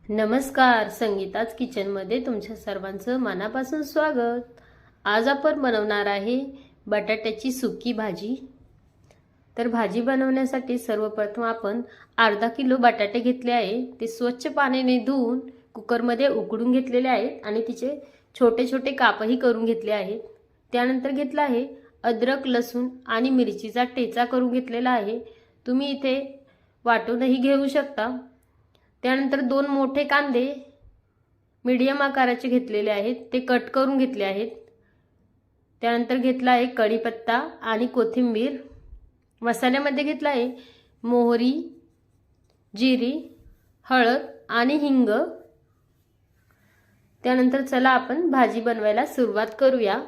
नमस्कार, संगीताच किचनमध्ये तुमच्या सर्वांचं मनापासून स्वागत। आज आपण बनवणार आहे बटाट्याची सुकी भाजी। तर भाजी बनवण्यासाठी सर्वप्रथम आपण अर्धा किलो बटाटे घेतले आहे। ते स्वच्छ पाण्याने धुवून कुकरमध्ये उकडून घेतलेले आहेत आणि तिचे छोटे छोटे कापही करून घेतले आहेत। त्यानंतर घेतला आहे अद्रक, लसूण आणि मिरचीचा ठेचा करून घेतलेला आहे। तुम्ही इथे वाटूनही घेऊ शकता। त्यानंतर 2 मोठे कांदे मीडियम आकाराचे घेतलेले आहेत, ते कट करून घेतले आहेत। त्यानंतर घेतला आहे कढीपत्ता आणि कोथिंबीर। मसाल्यामध्ये घेतला आहे मोहरी, जिरी, हळद आणि हिंग। त्यानंतर चला आपण भाजी बनवायला सुरुवात करूया।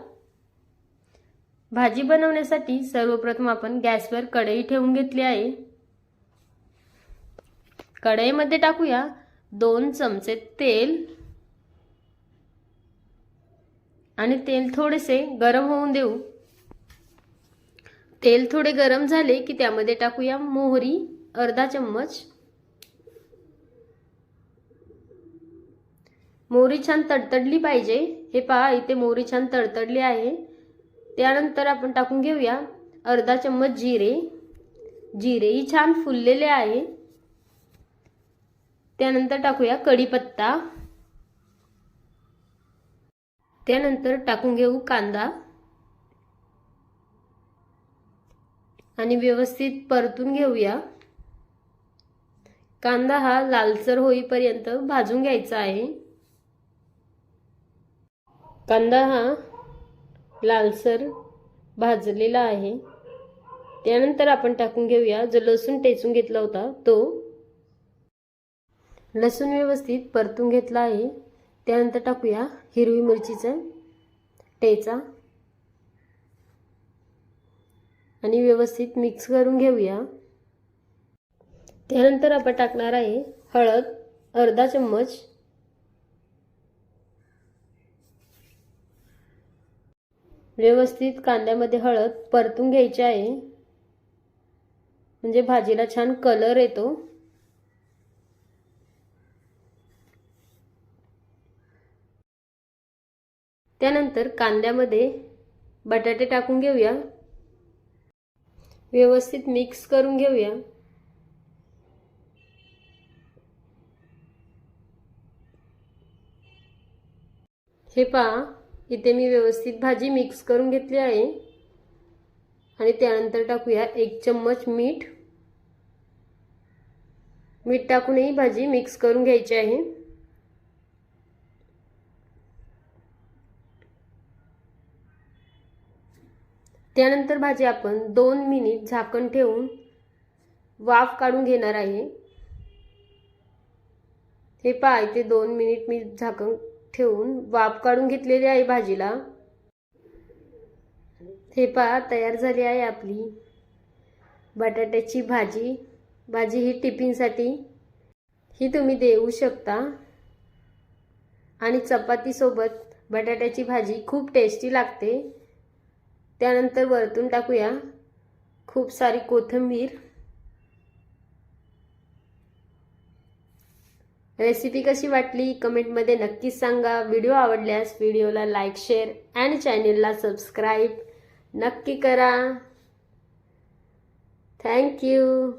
भाजी बनवण्यासाठी सर्वप्रथम आपण गॅसवर कढई ठेवून घेतली आहे। कढईमध्ये टाकूया 2 चमचे तेल आणि तेल थोडेसे गरम होऊन देऊ। तेल थोडे गरम झाले की त्यामध्ये टाकूया मोहरी अर्धा चम्मच। मोहरी छान तडतडली पाहिजे। हे पहा, इथे मोहरी छान तडतडली आहे। त्यानंतर आपण टाकून घेऊया अर्धा चम्मच जिरे। जिरेही छान फुललेले आहे। त्यानंतर टाकूया कढीपत्ता। त्यानंतर टाकून घेऊ कांदा आणि व्यवस्थित परतून घेऊया। कांदा हा लालसर होईपर्यंत भाजून घ्यायचा आहे। कांदा हा लालसर भाजलेला आहे। त्यानंतर आपण टाकून घेऊया जो लसूण ठेचून घेतला होता तो। लसूण व्यवस्थित परतून घेतला आहे। त्यानंतर टाकूया हिरवी मिरचीचा ठेचा आणि व्यवस्थित मिक्स करून घेऊया। त्यानंतर आपण टाकणार आहे हळद अर्धा चम्मच। व्यवस्थित कांद्यामध्ये हळद परतून घ्यायची आहे, म्हणजे भाजीला छान कलर येतो। त्यानंतर कांद्यामध्ये बटाटे टाकून घेऊया। व्यवस्थित मिक्स करून घेऊया। हे पहा, इथे मी व्यवस्थित भाजी मिक्स करून घेतली आहे आणि त्यानंतर टाकूया 1 चम्मच मीठ। मीठ टाकूनही भाजी मिक्स करून घ्यायची आहे। त्यानंतर भाजी आपण 2 मिनिट झाकण ठेवून वाफ काढून घेणार आहे। हे पहा, इथे 2 मिनिट मी झाकण ठेवून वाफ काढून घेतलेली आहे भाजीला। हे पहा, तयार झाली आहे आपली बटाट्याची भाजी। भाजी ही टिफिनसाठी ही तुम्ही देऊ शकता आणि चपाती सोबत बटाट्याची भाजी खूप टेस्टी लागते। त्यानंतर वरतून टाकूया खूप सारी कोथिंबीर। रेसिपी कशी वाटली कमेंटमध्ये नक्कीच सांगा। व्हिडिओ आवडल्यास व्हिडिओला लाईक, शेअर आणि चॅनलला सबस्क्राईब नक्की करा। Thank you.